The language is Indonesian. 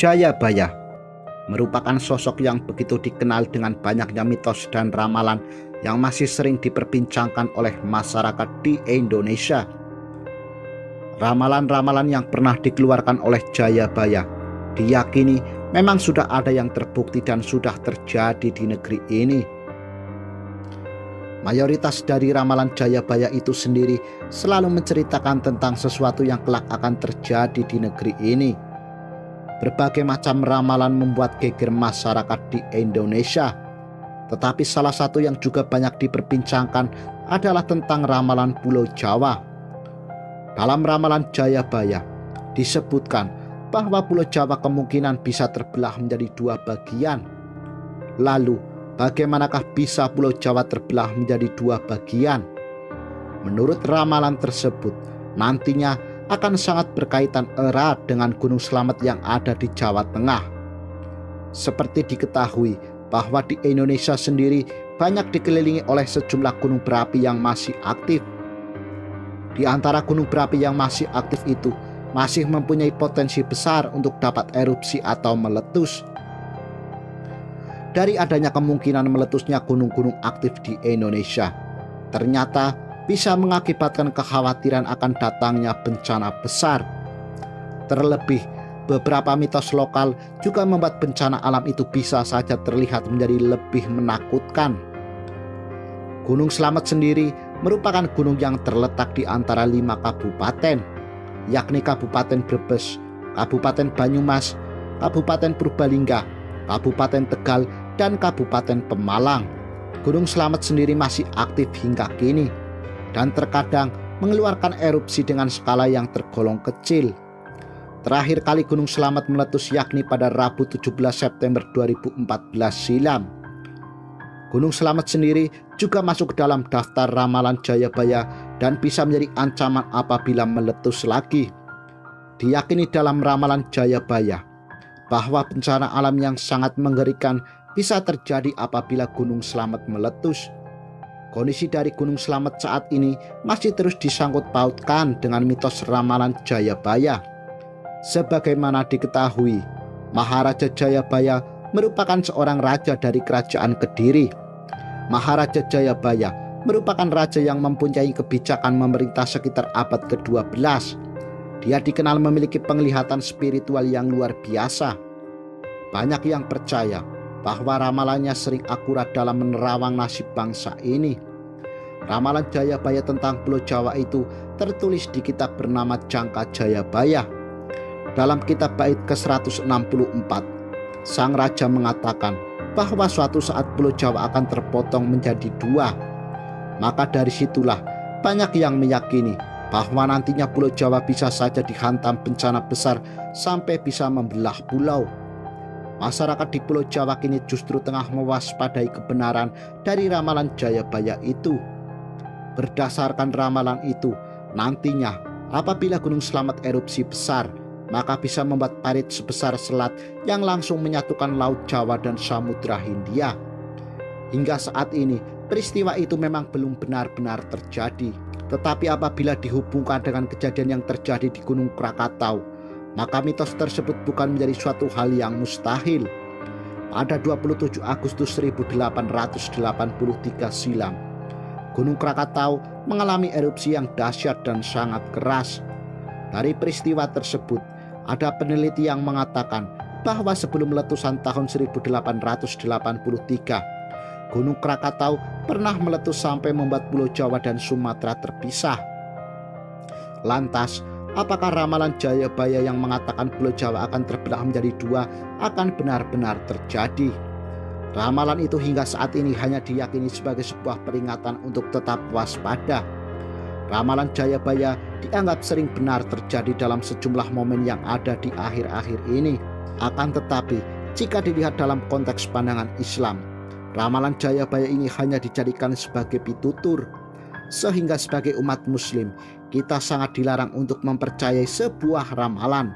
Jayabaya merupakan sosok yang begitu dikenal dengan banyaknya mitos dan ramalan yang masih sering diperbincangkan oleh masyarakat di Indonesia. Ramalan-ramalan yang pernah dikeluarkan oleh Jayabaya diyakini memang sudah ada yang terbukti dan sudah terjadi di negeri ini. Mayoritas dari ramalan Jayabaya itu sendiri selalu menceritakan tentang sesuatu yang kelak akan terjadi di negeri ini. Berbagai macam ramalan membuat geger masyarakat di Indonesia. Tetapi salah satu yang juga banyak diperbincangkan adalah tentang ramalan Pulau Jawa. Dalam ramalan Jayabaya disebutkan bahwa Pulau Jawa kemungkinan bisa terbelah menjadi dua bagian. Lalu, bagaimanakah bisa Pulau Jawa terbelah menjadi dua bagian? Menurut ramalan tersebut, nantinya akan sangat berkaitan erat dengan Gunung Slamet yang ada di Jawa Tengah. Seperti diketahui bahwa di Indonesia sendiri banyak dikelilingi oleh sejumlah gunung berapi yang masih aktif. Di antara gunung berapi yang masih aktif itu masih mempunyai potensi besar untuk dapat erupsi atau meletus. Dari adanya kemungkinan meletusnya gunung-gunung aktif di Indonesia, ternyata bisa mengakibatkan kekhawatiran akan datangnya bencana besar. Terlebih, beberapa mitos lokal juga membuat bencana alam itu bisa saja terlihat menjadi lebih menakutkan. Gunung Slamet sendiri merupakan gunung yang terletak di antara 5 kabupaten, yakni Kabupaten Brebes, Kabupaten Banyumas, Kabupaten Purbalingga, Kabupaten Tegal, dan Kabupaten Pemalang. Gunung Slamet sendiri masih aktif hingga kini dan terkadang mengeluarkan erupsi dengan skala yang tergolong kecil. Terakhir kali Gunung Slamet meletus yakni pada Rabu 17 September 2014 silam. Gunung Slamet sendiri juga masuk ke dalam daftar ramalan Jayabaya dan bisa menjadi ancaman apabila meletus lagi. Diyakini dalam ramalan Jayabaya bahwa bencana alam yang sangat mengerikan bisa terjadi apabila Gunung Slamet meletus. Kondisi dari Gunung Slamet saat ini masih terus disangkut pautkan dengan mitos ramalan Jayabaya. Sebagaimana diketahui, Maharaja Jayabaya merupakan seorang raja dari kerajaan Kediri. Maharaja Jayabaya merupakan raja yang mempunyai kebijakan memerintah sekitar abad ke-12. Dia dikenal memiliki penglihatan spiritual yang luar biasa. Banyak yang percaya bahwa ramalannya sering akurat dalam menerawang nasib bangsa ini. Ramalan Jayabaya tentang Pulau Jawa itu tertulis di kitab bernama Jangka Jayabaya. Dalam kitab bait ke-164, sang raja mengatakan bahwa suatu saat Pulau Jawa akan terpotong menjadi dua. Maka dari situlah banyak yang meyakini bahwa nantinya Pulau Jawa bisa saja dihantam bencana besar sampai bisa membelah pulau. Masyarakat di Pulau Jawa kini justru tengah mewaspadai kebenaran dari ramalan Jayabaya itu. Berdasarkan ramalan itu, nantinya apabila Gunung Slamet erupsi besar, maka bisa membuat parit sebesar selat yang langsung menyatukan Laut Jawa dan Samudra Hindia. Hingga saat ini, peristiwa itu memang belum benar-benar terjadi. Tetapi apabila dihubungkan dengan kejadian yang terjadi di Gunung Krakatau, maka mitos tersebut bukan menjadi suatu hal yang mustahil. Pada 27 Agustus 1883 silam, Gunung Krakatau mengalami erupsi yang dahsyat dan sangat keras. Dari peristiwa tersebut, ada peneliti yang mengatakan bahwa sebelum letusan tahun 1883, Gunung Krakatau pernah meletus sampai membuat Pulau Jawa dan Sumatera terpisah. Lantas, apakah ramalan Jayabaya yang mengatakan Pulau Jawa akan terbelah menjadi dua akan benar-benar terjadi? Ramalan itu hingga saat ini hanya diyakini sebagai sebuah peringatan untuk tetap waspada. Ramalan Jayabaya dianggap sering benar terjadi dalam sejumlah momen yang ada di akhir-akhir ini. Akan tetapi, jika dilihat dalam konteks pandangan Islam, ramalan Jayabaya ini hanya dijadikan sebagai pitutur. Sehingga sebagai umat muslim, kita sangat dilarang untuk mempercayai sebuah ramalan.